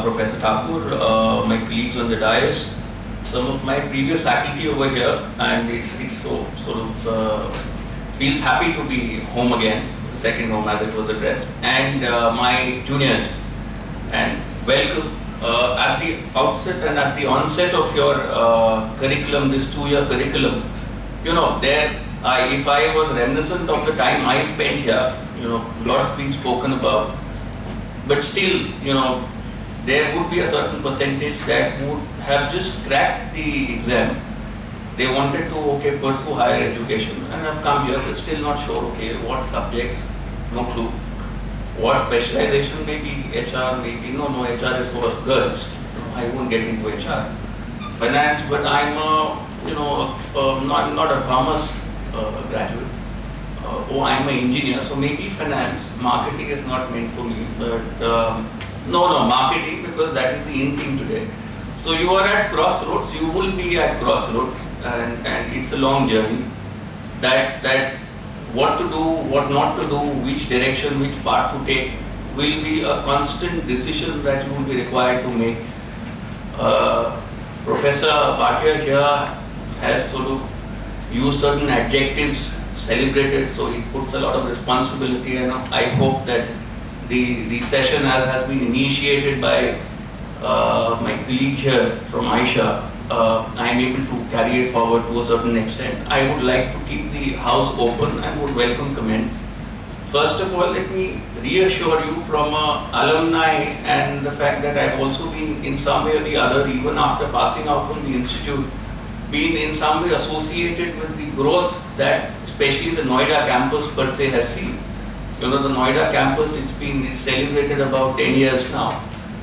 Professor Thakur, my colleagues on the dais, some of my previous faculty over here, and it's so sort of feels happy to be home again, the second home as it was addressed, and my juniors, and welcome. At the outset and at the onset of your curriculum, this 2-year curriculum, if I was reminiscent of the time I spent here, a lot has been spoken about, but still, there would be a certain percentage that would have just cracked the exam. They wanted to, pursue higher education and have come here, but still not sure, what subjects, no clue. What specialization, maybe HR, maybe, no, HR is for girls. I won't get into HR. Finance, but I'm not a commerce graduate. I'm an engineer, so maybe finance, marketing is not meant for me. But no, marketing, because that is the in thing today. So you are at crossroads, you will be at crossroads, and it's a long journey. That what to do, what not to do, which direction, which path to take will be a constant decision that you will be required to make. Professor Bhatia here has sort of used certain adjectives, celebrated, so it puts a lot of responsibility, and I hope that the session has been initiated by my colleague here from Aisha. I am able to carry it forward to a certain extent. I would like to keep the house open and would welcome comments. First of all, let me reassure you from alumni and the fact that I have also been in some way or the other, even after passing out from the institute, been in some way associated with the growth that especially the Noida campus per se has seen. The Noida campus, it's celebrated about 10 years now.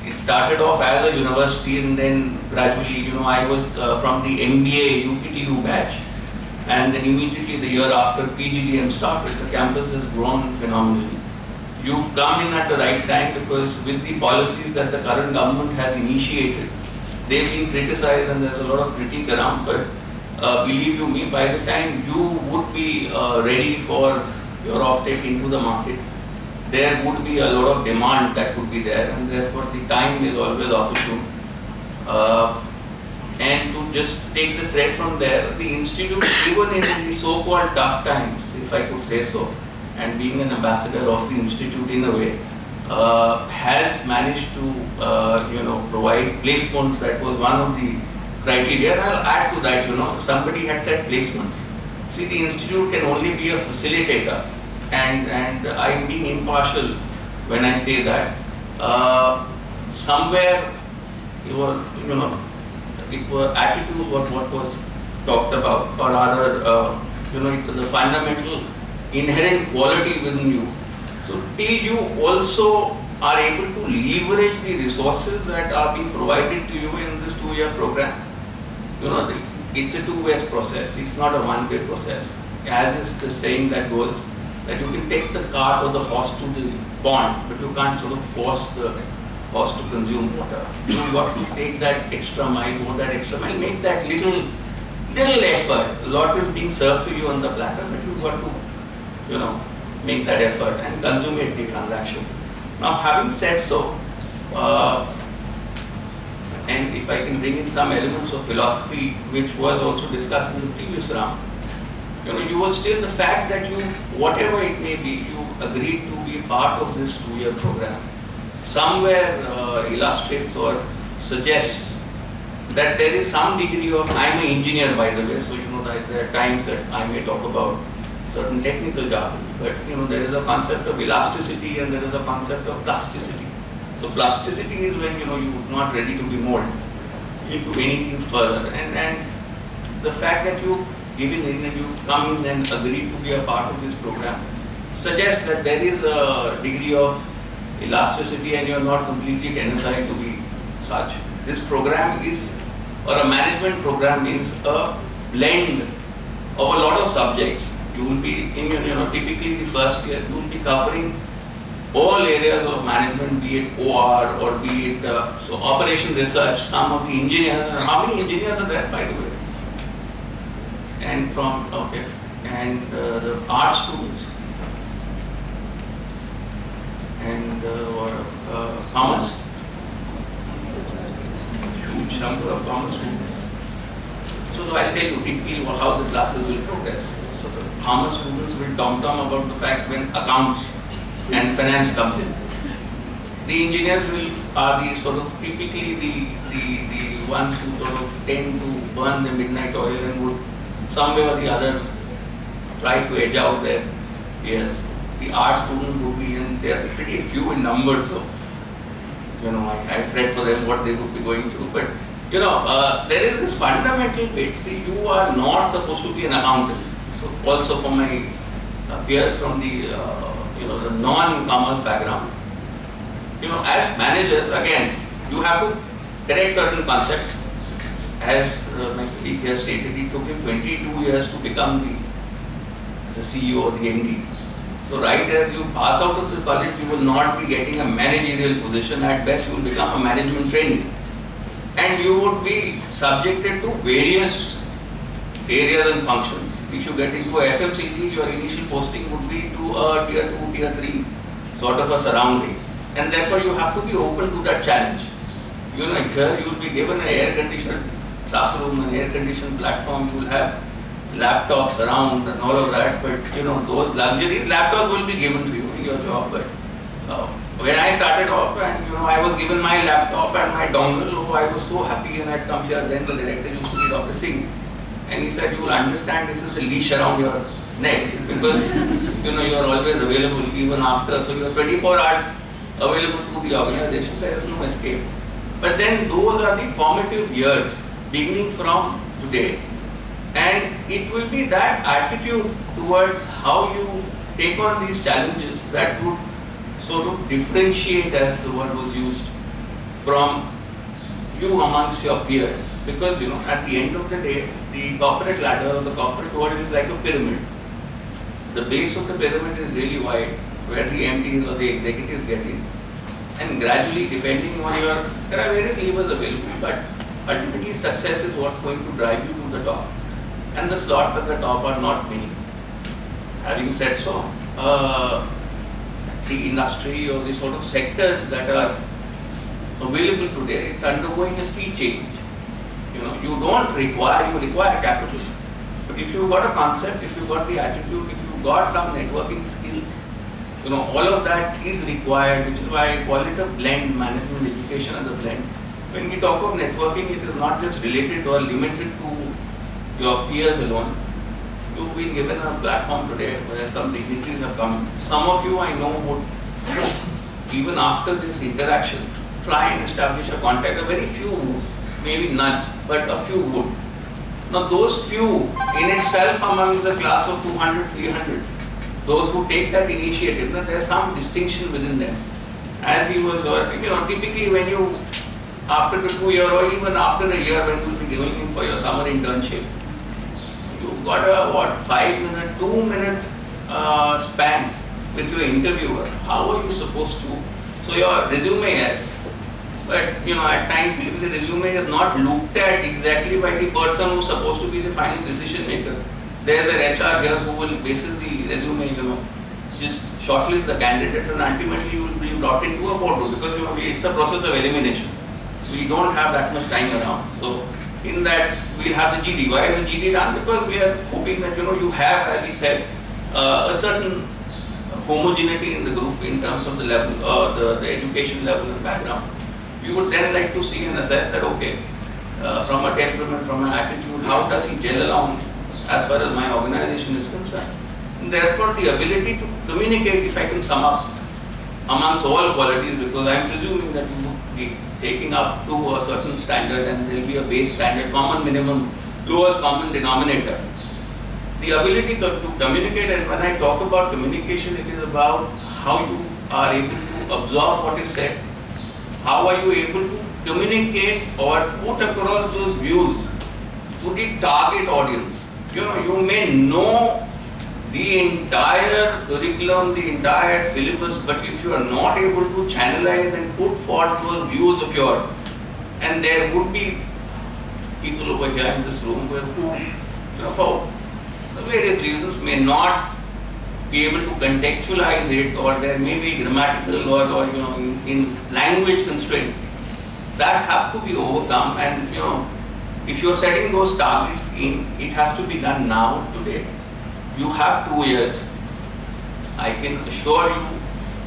It started off as a university, and then gradually, I was from the MBA UPTU batch, and then immediately the year after PGDM started, the campus has grown phenomenally. You've come in at the right time, because with the policies that the current government has initiated, they've been criticized and there's a lot of critique around, but believe you me, by the time you would be ready for your offtake into the market, there would be a lot of demand that would be there, and therefore the time is always opportune. And to just take the thread from there, the institute, even in the so-called tough times, if I could say so, and being an ambassador of the institute in a way, has managed to provide placements. That was one of the criteria. And I'll add to that, somebody had said placements. See, the institute can only be a facilitator. And I'm being impartial when I say that. Somewhere, it was attitude what was talked about, or rather, it was a fundamental inherent quality within you. So till you also are able to leverage the resources that are being provided to you in this 2-year program, it's a two-way process. It's not a one-way process. As is the saying that goes, that you can take the cart or the horse to the pond, but you can't sort of force the horse to consume water. You've got to take that extra mile, go that extra mile, make that little effort. A lot is being served to you on the platter, but you've got to, make that effort and consummate the transaction. Now, having said so, and if I can bring in some elements of philosophy, which was also discussed in the previous round, you were still the fact that you, whatever it may be, you agreed to be part of this 2-year program. Somewhere illustrates or suggests that there is some degree of, I'm an engineer by the way, so that there are times that I may talk about certain technical jargon, but there is a concept of elasticity and there is a concept of plasticity. So plasticity is when you're not ready to be molded into anything further, and the fact that you've given in and you've come in and agreed to be a part of this program suggests that there is a degree of elasticity and you're not completely tenacile to be such. This program is, or a management program is a blend of a lot of subjects. You will be in, typically the first year, you will be covering all areas of management, be it OR or be it so operation research. Some of the engineers, how many engineers are there by the way? And from, and the art students and commerce. huge number of commerce students. So I'll tell you quickly how the classes will progress. So the commerce students will tom-tom about the fact when accounts and finance comes in. The engineers are the sort of typically the ones who sort of tend to burn the midnight oil and would some way or the other try to edge out their peers. The art students would be, and they are pretty few in numbers, so I fret for them what they would be going through. But there is this fundamental bit. See, you are not supposed to be an accountant. So also for my peers from the non-commerce background, as managers, again, you have to correct certain concepts. As my colleague here stated, it took him 22 years to become the CEO or the MD. So right as you pass out of the college, you will not be getting a managerial position. At best, you will become a management trainee. And you would be subjected to various areas and functions. If you get into a FMCG, your initial posting would be to a tier 2, tier 3 sort of a surrounding. And therefore, you have to be open to that challenge. Here you will be given an air-conditioned classroom, an air-conditioned platform. You will have laptops around and all of that. But those luxuries, laptops will be given to you in your job. But when I started off, and I was given my laptop and my dongle, I was so happy, and I'd come here. Then the director used to be Dr. Singh, and he said, "You will understand this is a leash around your neck because you are always available even after. So you are 24 hours available to the organization. There is no escape." But then those are the formative years, beginning from today, and it will be that attitude towards how you take on these challenges that would sort of differentiate, as the word was used, from you amongst your peers. Because at the end of the day, the corporate ladder or the corporate world is like a pyramid. The base of the pyramid is really wide, where the MDs or the executives get in. And gradually, depending on there are various levers available, but ultimately success is what's going to drive you to the top. And the slots at the top are not many. Having said so, the industry or the sort of sectors that are available today, it's undergoing a sea change. You require capital. But if you've got a concept, if you've got the attitude, if you've got some networking skills, all of that is required, which is why I call it a blend, management education as a blend. When we talk of networking, it is not just related or limited to your peers alone. You've been given a platform today where some dignitaries have come. Some of you I know would, even after this interaction, try and establish a contact. A very few would, maybe none, but a few would. Now those few in itself among the class of 200, 300, those who take that initiative, there is some distinction within them. As he was, typically when you, after the 2 year or even after a year when you will be going in for your summer internship, you've got a 5-minute, 2-minute span with your interviewer. How are you supposed to? So your resume, yes, but at times the resume is not looked at exactly by the person who's supposed to be the final decision maker. There's an HR here who will basis the resume, just shortlist the candidates, and ultimately you will be brought into a boardroom because it's a process of elimination. We don't have that much time around. So in that we'll have the GD. Why is the GD done? Because we are hoping that you have, as he said, a certain homogeneity in the group in terms of the level, the education level and background. We would then like to see and assess that, okay, from a temperament, from an attitude, how does he gel along as far as my organization is concerned. And therefore, the ability to communicate, if I can sum up, amongst all qualities, because I am presuming that you would be taking up to a certain standard and there will be a base standard, common minimum, lowest common denominator. The ability to communicate, and when I talk about communication, it is about how you are able to absorb what is said. How are you able to communicate or put across those views to the target audience? You may know the entire curriculum, the entire syllabus, but if you are not able to channelize and put forth those views of yours, and there would be people over here in this room who, for various reasons, may not be able to contextualize it, or there may be grammatical or in language constraints. that have to be overcome, and if you're setting those targets it has to be done now, today. You have 2 years. I can assure you,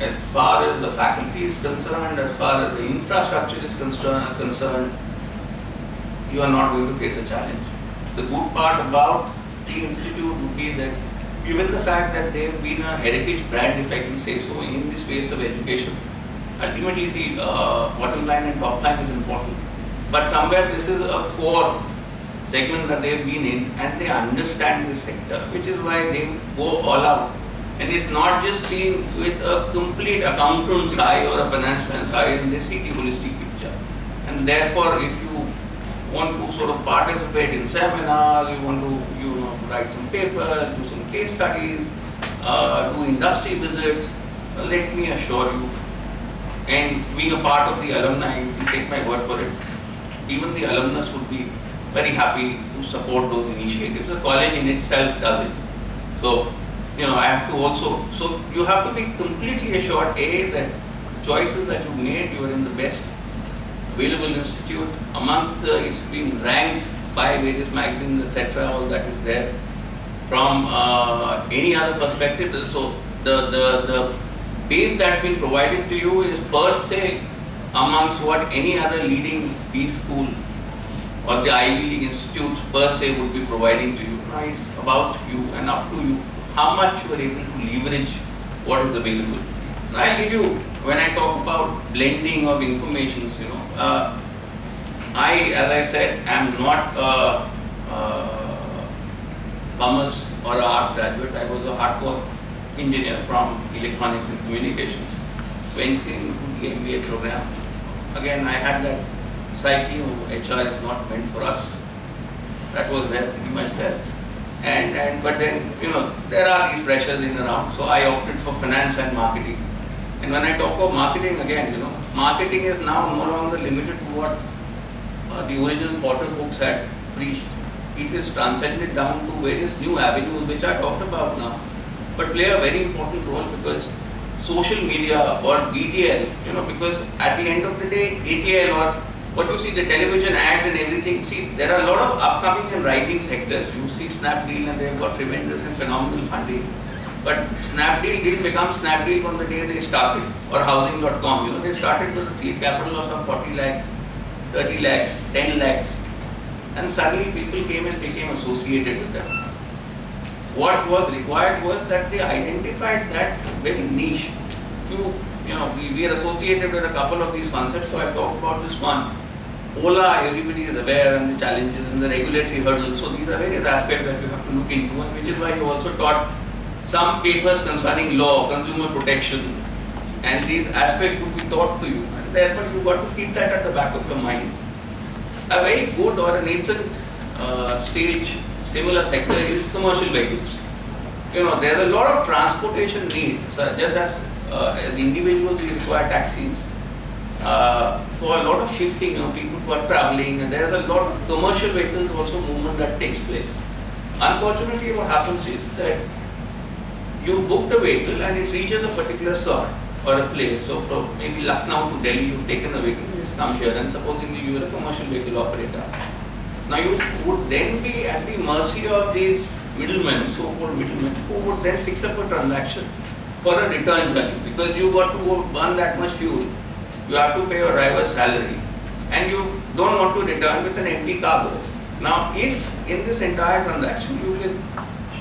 as far as the faculty is concerned, as far as the infrastructure is concerned, you are not going to face a challenge. The good part about the institute would be that, given the fact that they have been a heritage brand, if I can say so, in the space of education, ultimately, see, bottom line and top line is important. But somewhere this is a core segment that they have been in, and they understand this sector, which is why they go all out. And it's not just seen with a complete accountant's eye or a financeman's eye, and they see the holistic picture. And therefore, if you want to sort of participate in seminars, you want to write some papers, do some case studies, do industry visits, let me assure you, and being a part of the alumni, you can take my word for it, even the alumnus would be very happy to support those initiatives. The college in itself does it. So, I have to also, so you have to be completely assured, A, that choices that you made, you are in the best available institute. Amongst it's been ranked by various magazines, etc., all that is there. From any other perspective, so the base that's been provided to you is per se amongst what any other leading B school or the Ivy League institutes per se would be providing to you. Now it's about you and up to you how much you are able to leverage what is available. Now I'll give you, when I talk about blending of informations, I, as I said, am not a commerce or an arts graduate. I was a hardcore engineer from electronics and communications. Went into the MBA program. Again, I had that psyche of HR is not meant for us. That was there, pretty much there. But then, there are these pressures in and around. So I opted for finance and marketing. And when I talk about marketing again, marketing is now no longer limited to what the original Potter books had preached. It is transcended down to various new avenues which I talked about now, but play a very important role, because social media or BTL, because at the end of the day, ATL or what you see, the television ads and everything, see, there are a lot of upcoming and rising sectors. You see Snapdeal, and they've got tremendous and phenomenal funding. But Snapdeal didn't become Snapdeal from the day they started, or housing.com. They started with a seed capital of some 40 lakhs, 30 lakhs, 10 lakhs. And suddenly people came and became associated with them. What was required was that they identified that very niche. We are associated with a couple of these concepts, so I talked about this one. Ola, everybody is aware, and the challenges and the regulatory hurdles. So these are various aspects that you have to look into, and which is why you also taught some papers concerning law, consumer protection, and these aspects would be taught to you. And therefore, you got to keep that at the back of your mind. A very good or a nascent stage similar sector is commercial vehicles. There is a lot of transportation needs, just as individuals we require taxis. For a lot of shifting, people who are traveling, and there is a lot of commercial vehicles also movement that takes place. Unfortunately, what happens is that you booked a vehicle and it reaches a particular slot or a place. So from maybe Lucknow to Delhi, you've taken a vehicle, it's come here, and supposedly you are a commercial vehicle operator. Now you would then be at the mercy of these middlemen, so-called middlemen, who would then fix up a transaction for a return journey, because you got to go burn that much fuel. You have to pay your driver's salary, and you don't want to return with an empty cargo. Now, if in this entire transaction you can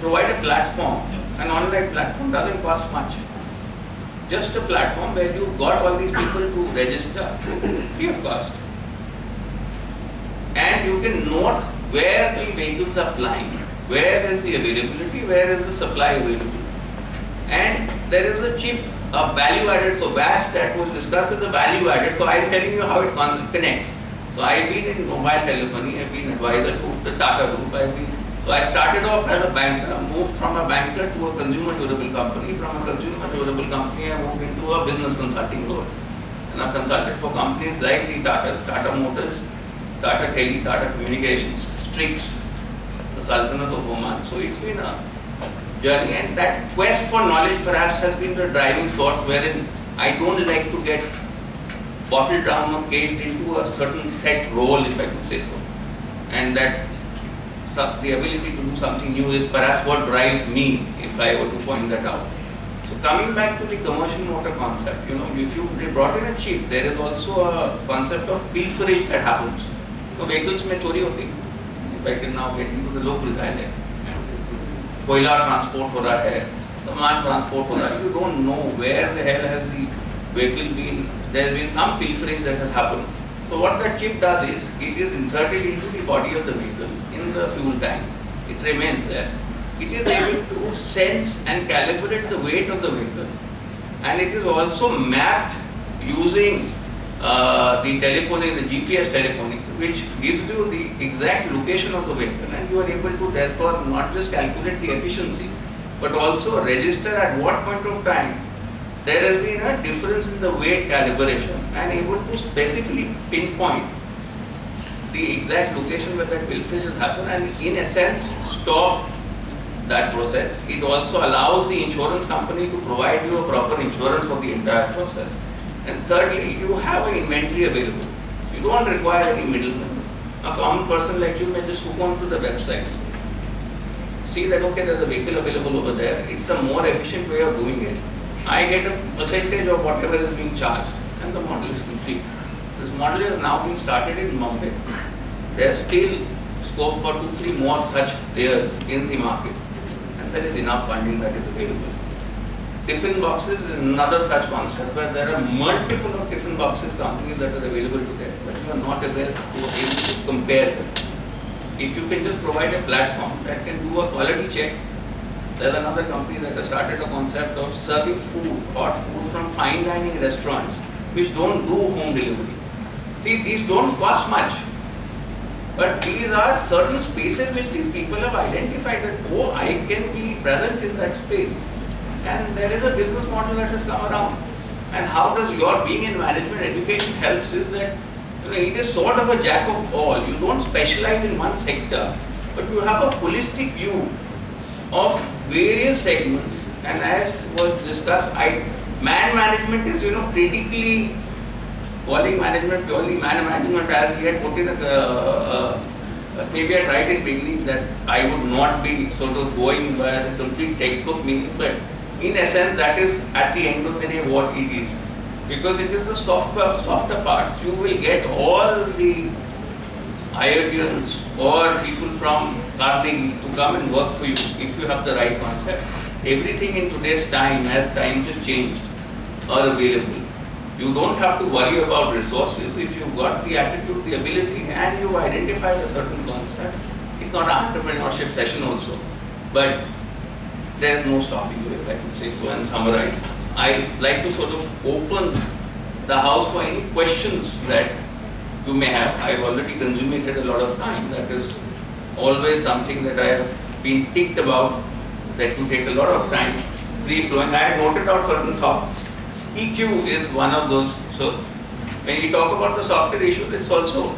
provide a platform, an online platform doesn't cost much. Just a platform where you've got all these people to register free of cost. And you can note where the vehicles are plying, where is the availability, where is the supply available. And there is a chip, a value added, so VAS that was discussed is a value added. So I am telling you how it connects. So I've been in mobile telephony, I've been advisor to the Tata Group, so I started off as a banker, moved from a banker to a consumer durable company. From a consumer durable company, I moved into a business consulting role. And I've consulted for companies like the Tata Motors, Tata Tele, Tata Communications, Strix, the Sultanate of Oman. So it's been a journey, and that quest for knowledge perhaps has been the driving force, wherein I don't like to get bottled down or caged into a certain set role, if I could say so. And that the ability to do something new is perhaps what drives me, if I were to point that out. So coming back to the commercial motor concept, if you brought in a chip, there is also a concept of pilferage that happens. So vehicles में चोरी होती है. If I can now get into the local dialect, कोयला transport हो रहा है, सामान transport हो रहा है. You don't know where the hell has the vehicle been. There has been some pilferage that has happened. So what that chip does is, it is inserted into the body of the vehicle in the fuel tank. It remains there. It is able to sense and calibrate the weight of the vehicle, and it is also mapped using the telephony, the GPS telephony, which gives you the exact location of the vehicle, and you are able to therefore not just calculate the efficiency, but also register at what point of time there has been a difference in the weight calibration, and able to specifically pinpoint the exact location where that pilferage has happened, and in a sense stop that process. It also allows the insurance company to provide you a proper insurance for the entire process. And thirdly, you have an inventory available. You don't require any middleman. A common person like you may just hook on to the website, see that okay, there's a vehicle available over there. It's a more efficient way of doing it. I get a percentage of whatever is being charged, and the model is complete. This model is now being started in Mumbai. There's still scope for 2-3 more such players in the market. There is enough funding that is available. Tiffin boxes is another such concept where there are multiple of tiffin boxes companies that are available today, but you are not able to compare them. If you can just provide a platform that can do a quality check, there's another company that has started a concept of serving food, hot food from fine dining restaurants which don't do home delivery. See, these don't cost much. But these are certain spaces which these people have identified that, oh, I can be present in that space. And there is a business model that has come around. And how does your being in management education helps is that it is sort of a jack of all. You don't specialize in one sector, but you have a holistic view of various segments. And as was discussed, man management is critically calling management purely man management, as he had put in maybe I tried in beginning that I would not be sort of going by the complete textbook meaning, but in essence that is at the end of the day what it is, because it is the softer parts. You will get all the IITians or people from Carnegie to come and work for you if you have the right concept. Everything in today's time, as times have changed, are available. You don't have to worry about resources if you've got the attitude, the ability, and you've identified a certain concept. It's not an entrepreneurship session also, but there's no stopping you, if I could say so, and summarize. I like to sort of open the house for any questions that you may have. I've already consumed a lot of time. That is always something that I have been ticked about, that will take a lot of time, free flowing. I have noted out certain thoughts. EQ is one of those. So when we talk about the software issues, it's also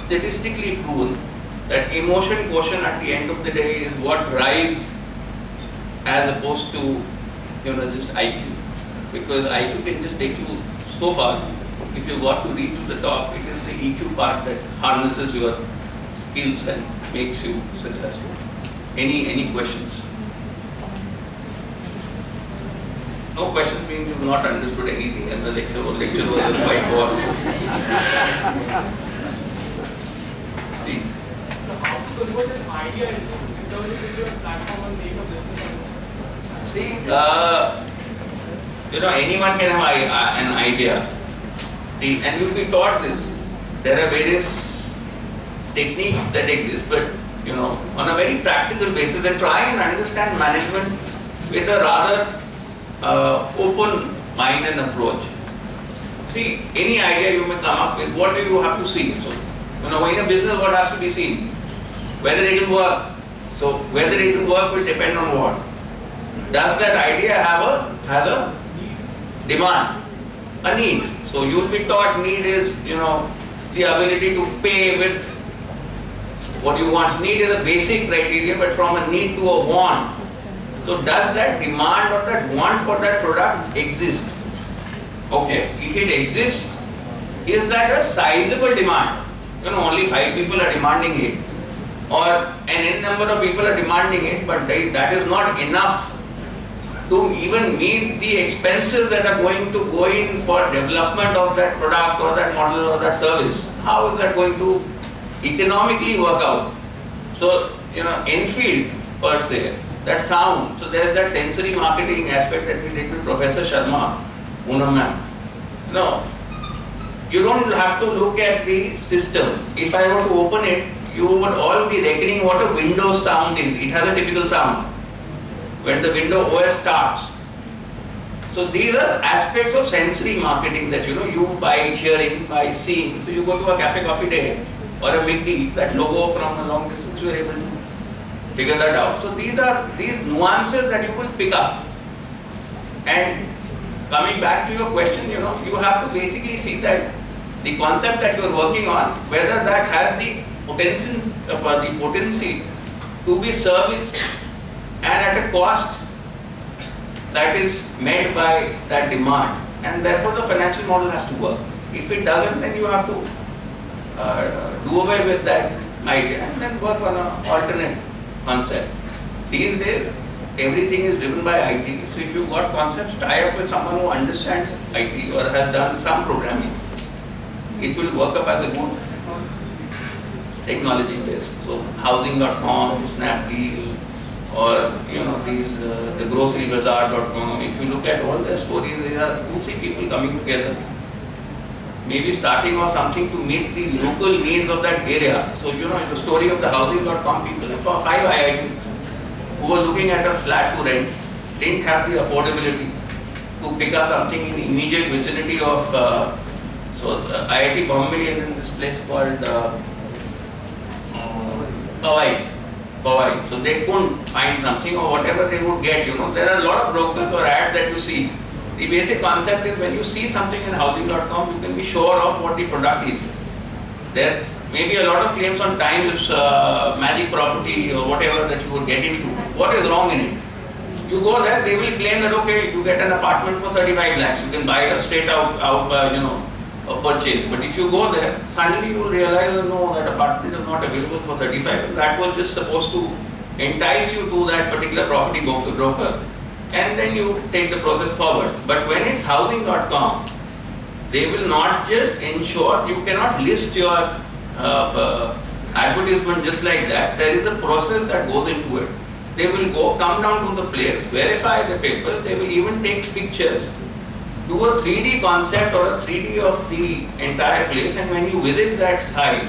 statistically proven that emotion quotient at the end of the day is what drives as opposed to just IQ. Because IQ can just take you so far. If you got to reach to the top, it is the EQ part that harnesses your skills and makes you successful. Any questions? No questions means you've not understood anything, and the lecture was quite boring. Please. So how to convert an idea into a platform and make a business? See, anyone can have an idea, and you'll be taught this. There are various techniques that exist, but on a very practical basis, and try and understand management with a rather open mind and approach. See, any idea you may come up with, what do you have to see? So, in a business, what has to be seen? Whether it will work. So, whether it will work will depend on what? Does that idea has a demand, a need? So, you will be taught need is, the ability to pay with what you want. Need is a basic criteria, but from a need to a want. So does that demand or that want for that product exist? Okay, if it exists, is that a sizable demand? Only 5 people are demanding it, or an n number of people are demanding it, but that is not enough to even meet the expenses that are going to go in for development of that product or that model or that service. How is that going to economically work out? So, Enfield per se, that sound, so there is that sensory marketing aspect that we did with Professor Sharma, Poonam ma'am. You don't have to look at the system. If I were to open it, you would all be reckoning what a Windows sound is. It has a typical sound when the Windows OS starts. So these are aspects of sensory marketing that you by hearing, by seeing. So you go to a cafe coffee day or a McD, that logo from a long distance, you are able to figure that out. So these are these nuances that you will pick up. And coming back to your question, you have to basically see that the concept that you are working on, whether that has the potency to be serviced and at a cost that is met by that demand, and therefore the financial model has to work. If it doesn't, then you have to do away with that idea and then work on an alternate concept. These days, everything is driven by IT. So if you've got concepts, tie up with someone who understands IT or has done some programming. It will work up as a good technology base. So housing.com, Snapdeal, or the grocerybazaar.com. If you look at all their stories, there are 2-3 people coming together, maybe starting off something to meet the local needs of that area. So the story of the housing.com people, for 5 IITs who were looking at a flat to rent, didn't have the affordability to pick up something in the immediate vicinity of IIT Bombay is in this place called Pagaesis. So they couldn't find something, or whatever they would get. There are a lot of brokers or ads that you see. The basic concept is when you see something in housing.com, you can be sure of what the product is. There may be a lot of claims on times, magic property or whatever that you would get into. What is wrong in it? You go there, they will claim that okay, you get an apartment for 35 lakhs. You can buy a straight out a purchase. But if you go there, suddenly you will realize that no, that apartment is not available for 35. That was just supposed to entice you to that particular property broker, and then you take the process forward. But when it's housing.com, they will not just ensure, you cannot list your advertisement just like that. There is a process that goes into it. They will come down to the place, verify the papers, they will even take pictures, do a 3D concept or a 3D of the entire place, and when you visit that site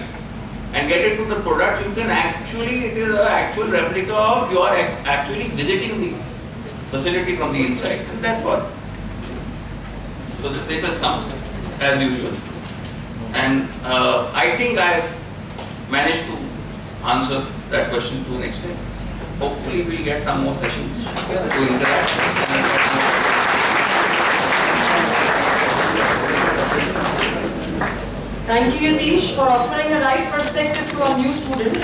and get into the product, you can actually, it is an actual replica of your actually visiting the facility from the inside, and therefore, so the safest comes as usual. And I think I have managed to answer that question to an extent. Hopefully we'll get some more sessions to interact. Thank you, Yateesh, for offering a right perspective to our new students.